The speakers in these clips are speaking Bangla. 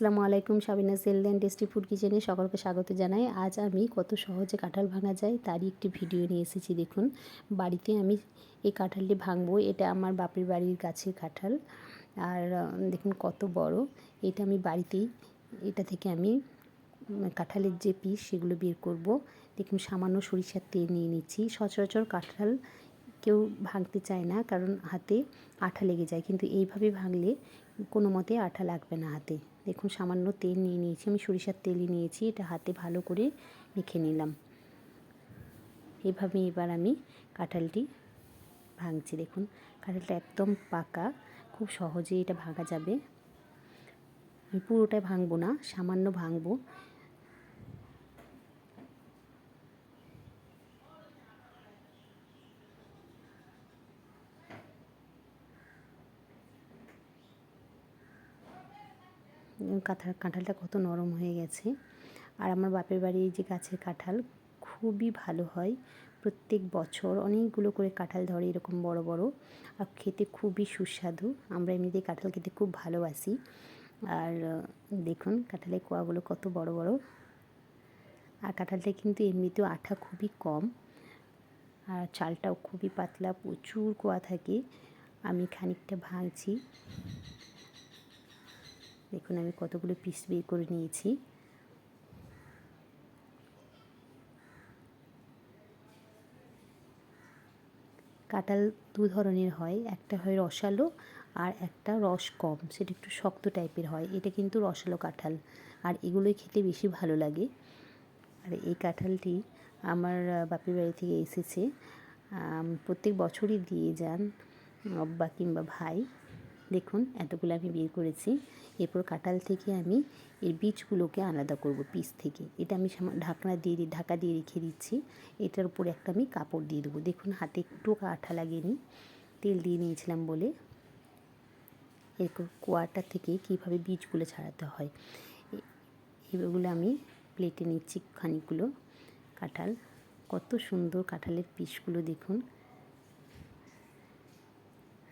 আসসালামু আলাইকুম, Sabina health and tasty food কিচেনে সকলকে স্বাগত জানাই। আজ আমি কত সহজে কাঁঠাল ভাঙা যায় তারই একটি ভিডিও নিয়ে এসেছি। দেখুন, বাড়িতে আমি এই কাঁঠালটি ভাঙবো। এটা আমার বাপের বাড়ির গাছের কাঁঠাল। আর দেখুন কত বড়। এটা আমি বাড়িতেই, এটা থেকে আমি কাঁঠালের যে পিস সেগুলো বের করব। দেখুন, সামান্য সরিষার তেল নিয়ে নিচ্ছি। সচরাচর কাঁঠাল কেউ ভাঙতে চায় না, কারণ হাতে আঠা লেগে যায়, কিন্তু এইভাবে ভাঙলে কোনো মতে আঠা লাগবে না হাতে। দেখুন, সামান্য তেল নিয়ে নিয়েছি, আমি সরিষার তেলই নিয়েছি। এটা হাতে ভালো করে মেখে নিলাম। এভাবে এবার আমি কাঁঠালটি ভাঙছি। দেখুন, কাঁঠালটা একদম পাকা, খুব সহজেই এটা ভাঙা যাবে। আমি পুরোটা ভাঙবো না, সামান্য ভাঙবো। কাঁঠালটা কত নরম হয়ে গেছে। আর আমার বাপের বাড়ির যে গাছের কাঁঠাল খুবই ভালো হয়। প্রত্যেক বছর অনেকগুলো করে কাঁঠাল ধরে, এরকম বড় বড়, আর খেতে খুবই সুস্বাদু। আমরা এমনিতেই কাঁঠাল খেতে খুব ভালোবাসি। আর দেখুন কাঁঠালের কোয়াগুলো কত বড় বড়। আর কাঁঠালটা কিন্তু এমনিতেও আঠা খুবই কম, আর চালটাও খুবই পাতলা, প্রচুর কোয়া থাকে। আমি খানিকটা ভাঙছি। দেখুন, আমি কতগুলো পিস বের করে নিয়েছি। কাঁঠাল দু ধরনের হয়, একটা হয় রসালো আর একটা রস কম, সেটা একটু শক্ত টাইপের হয়। এটা কিন্তু রসালো কাঁঠাল, আর এগুলোই খেতে বেশি ভালো লাগে। আর এই কাঁঠালটি আমার বাপের বাড়ি থেকে এসেছে। প্রত্যেক বছরই দিয়ে যান আব্বা কিংবা ভাই। দেখুন, এতগুলো আমি বের করেছি। এরপর কাঁঠাল থেকে আমি এর বীজগুলোকে আলাদা করব পিস থেকে। এটা আমি ঢাকা দিয়ে রেখে দিচ্ছি। এটার উপরে একটা আমি কাপড় দিয়ে দেবো। দেখুন, হাতে একটু আঠা লাগেনি, তেল দিয়ে নিয়েছিলাম বলে। এরপর কোয়াটা থেকে কীভাবে বীজগুলো ছাড়াতে হয় এগুলো আমি প্লেটে নিচ্ছি। খানিকগুলো কাঁঠাল, কত সুন্দর কাঁঠালের পিসগুলো দেখুন।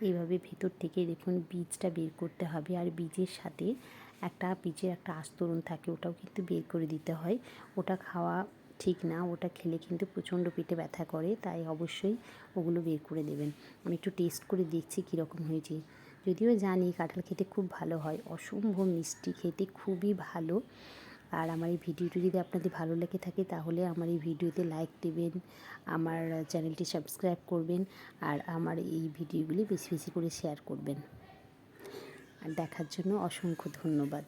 এইভাবে ভেতর থেকে দেখুন বীজটা বের করতে হবে, আর বীজের সাথে বীজের একটা আস্তরণ থাকে, ওটাও কিন্তু বের করে দিতে হয়। ওটা খাওয়া ঠিক না, ওটা খেলে কিন্তু প্রচণ্ড পেটে ব্যথা করে, তাই অবশ্যই ওগুলো বের করে দেবেন। আমি একটু টেস্ট করে দেখছি কীরকম হয়েছে। যদিও জানি কাঁঠাল খেতে খুব ভালো হয়, অসম্ভব মিষ্টি, খেতে খুবই ভালো। আর আমার এই ভিডিওটি যদি আপনাদের ভালো লেগে থাকে তাহলে আমার এই ভিডিওতে লাইক দেবেন, আমার চ্যানেলটি সাবস্ক্রাইব করবেন, আর আমার এই ভিডিওগুলি বেশি বেশি করে শেয়ার করবেন। আর দেখার জন্য অসংখ্য ধন্যবাদ।